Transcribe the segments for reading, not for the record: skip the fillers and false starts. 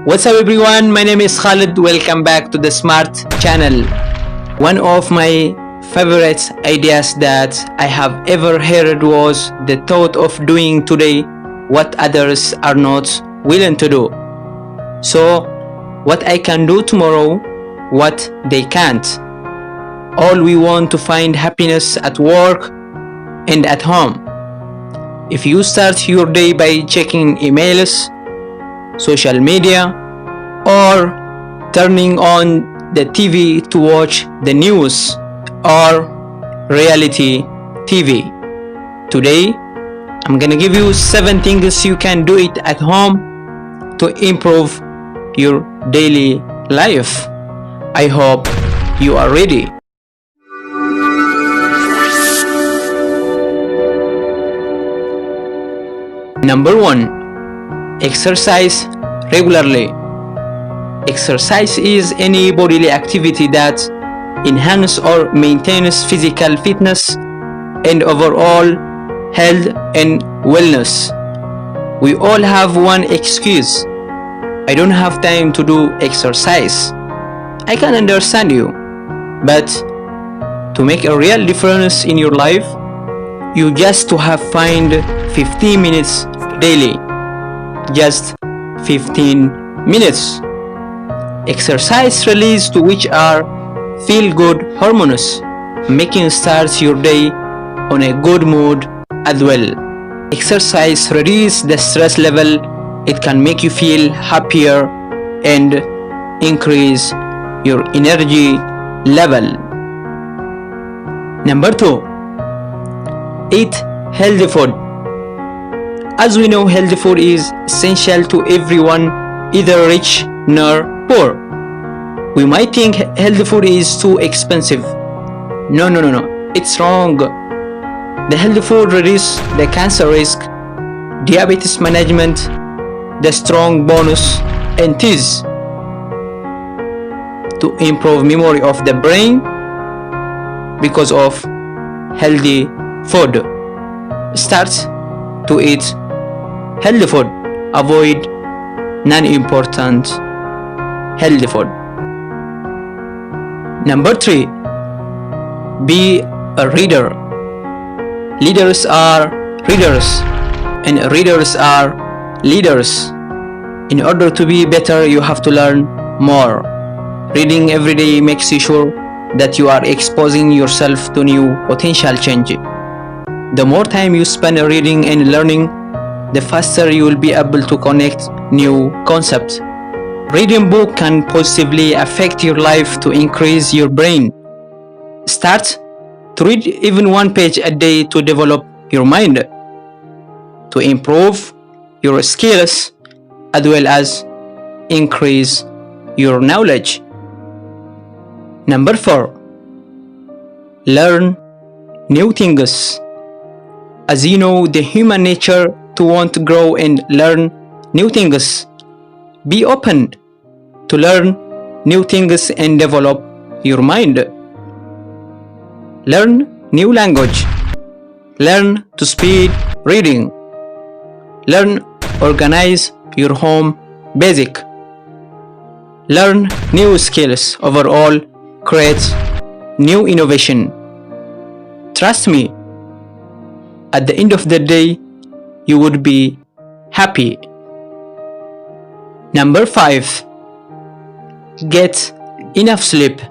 What's up everyone, my name is Khalid. Welcome back to the Smart channel. One of my favorite ideas that I have ever heard was the thought of doing today what others are not willing to do. So, what I can do tomorrow, what they can't. All we want to find happiness at work and at home. If you start your day by checking emails, social media, or turning on the TV to watch the news or reality TV. Today, I'm gonna give you 7 things you can do it at home to improve your daily life. I hope you are ready. Number 1. Exercise regularly. Exercise is any bodily activity that enhances or maintains physical fitness and overall health and wellness. We all have one excuse. I don't have time to do exercise. I can understand you, but to make a real difference in your life, you just to have find 15 minutes daily. Just 15 minutes. Exercise release to which are feel-good hormones, making start your day on a good mood as well. Exercise reduce the stress level. It can make you feel happier and increase your energy level. Number 2. Eat healthy food. As we know, healthy food is essential to everyone, either rich nor poor. We might think healthy food is too expensive. No. It's wrong. The healthy food reduces the cancer risk, diabetes management, the strong bonus, and teeth. To improve memory of the brain because of healthy food. Start to eat healthy food. Avoid non-important healthy food. Number 3. Be a reader. Leaders are readers, and readers are leaders. In order to be better, you have to learn more. Reading every day makes you sure that you are exposing yourself to new potential change. The more time you spend reading and learning, the faster you will be able to connect new concepts. Reading book can positively affect your life to increase your brain. Start to read even 1 page a day to develop your mind, to improve your skills, as well as increase your knowledge. Number 4. Learn new things. As you know, the human nature to want to grow and learn new things. Be open to learn new things and develop your mind. Learn new language. Learn to speed reading. Learn organize your home basic. Learn new skills. Overall, create new innovation. Trust me, at the end of the day, you would be happy. Number 5. Get enough sleep.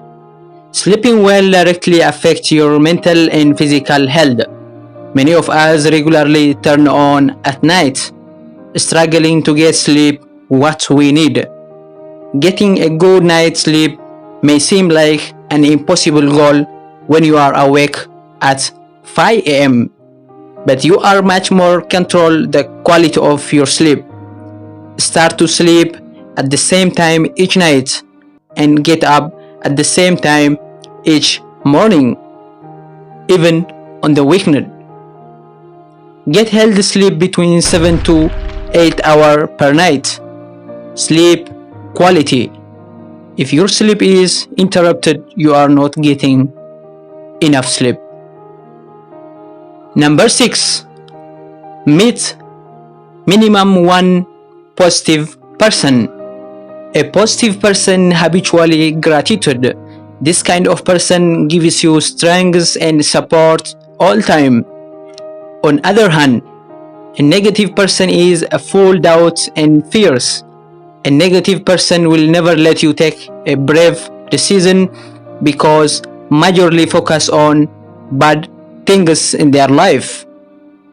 Sleeping well directly affects your mental and physical health. Many of us regularly turn on at night, struggling to get sleep what we need. Getting a good night's sleep may seem like an impossible goal when you are awake at 5 a.m., but you are much more control the quality of your sleep. Start to sleep at the same time each night and get up at the same time each morning, even on the weekend. Get healthy sleep between 7 to 8 hours per night. Sleep quality. If your sleep is interrupted, you are not getting enough sleep. Number 6. Meet minimum one positive person. A positive person habitually gratitude. This kind of person gives you strength and support all time. On other hand, a negative person is full of doubts and fears. A negative person will never let you take a brave decision because majorly focus on bad things in their life.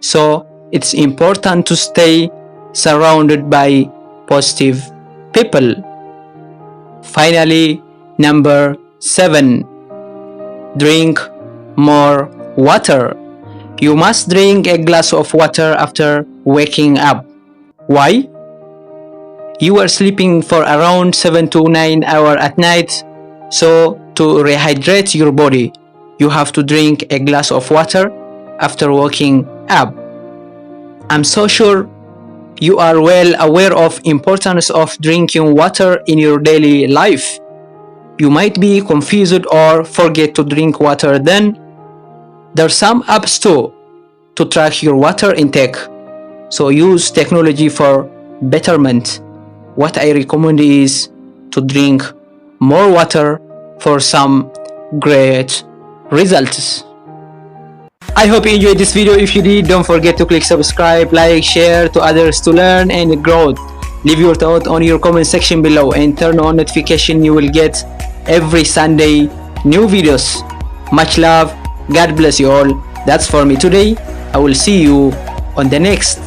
So it's important to stay surrounded by positive people. Finally, number 7. Drink more water. You must drink a glass of water after waking up. Why? You are sleeping for around 7 to 9 hours at night, so to rehydrate your body, you have to drink a glass of water after waking up. I'm so sure you are well aware of importance of drinking water in your daily life. You might be confused or forget to drink water. Then there are some apps too to track your water intake. So use technology for betterment. What I recommend is to drink more water for some great results. I hope you enjoyed this video. If you did, don't forget to click subscribe, like, share to others to learn and grow. Leave your thought on your comment section below and turn on notification. You will get every Sunday new videos. Much love. God bless you all. That's for me today. I will see you on the next